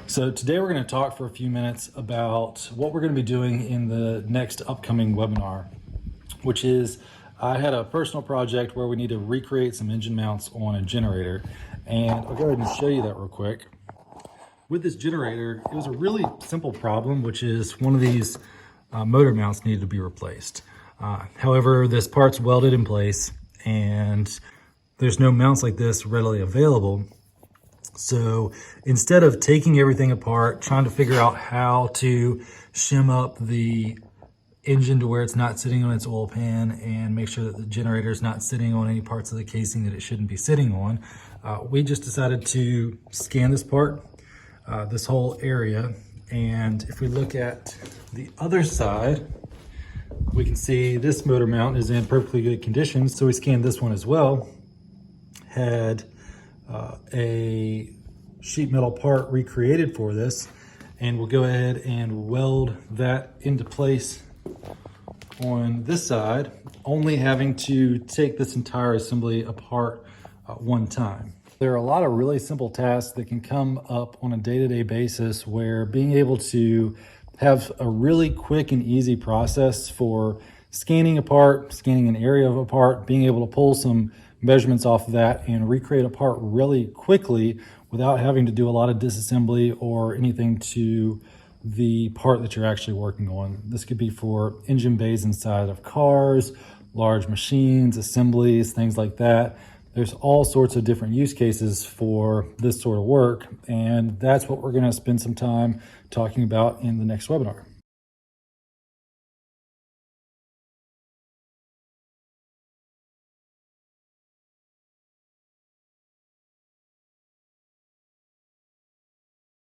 So today we're going to talk for a few minutes about what we're going to be doing in the next upcoming webinar, which is I had a personal project where we need to recreate some engine mounts on a generator, and I'll go ahead and show you that real quick. With this generator, it was a really simple problem, which is one of these motor mounts needed to be replaced. However, this part's welded in place and there's no mounts like this readily available. So instead of taking everything apart, trying to figure out how to shim up the engine to where it's not sitting on its oil pan and make sure that the generator is not sitting on any parts of the casing that it shouldn't be sitting on, we just decided to scan this part, this whole area. And if we look at the other side, we can see this motor mount is in perfectly good condition. So we scanned this one as well. Had a sheet metal part recreated for this, and we'll go ahead and weld that into place on this side, only having to take this entire assembly apart one time. There are a lot of really simple tasks that can come up on a day-to-day basis where being able to have a really quick and easy process for scanning a part, scanning an area of a part, being able to pull some measurements off of that and recreate a part really quickly without having to do a lot of disassembly or anything to the part that you're actually working on. This could be for engine bays inside of cars, large machines, assemblies, things like that. There's all sorts of different use cases for this sort of work, and that's what we're going to spend some time talking about in the next webinar.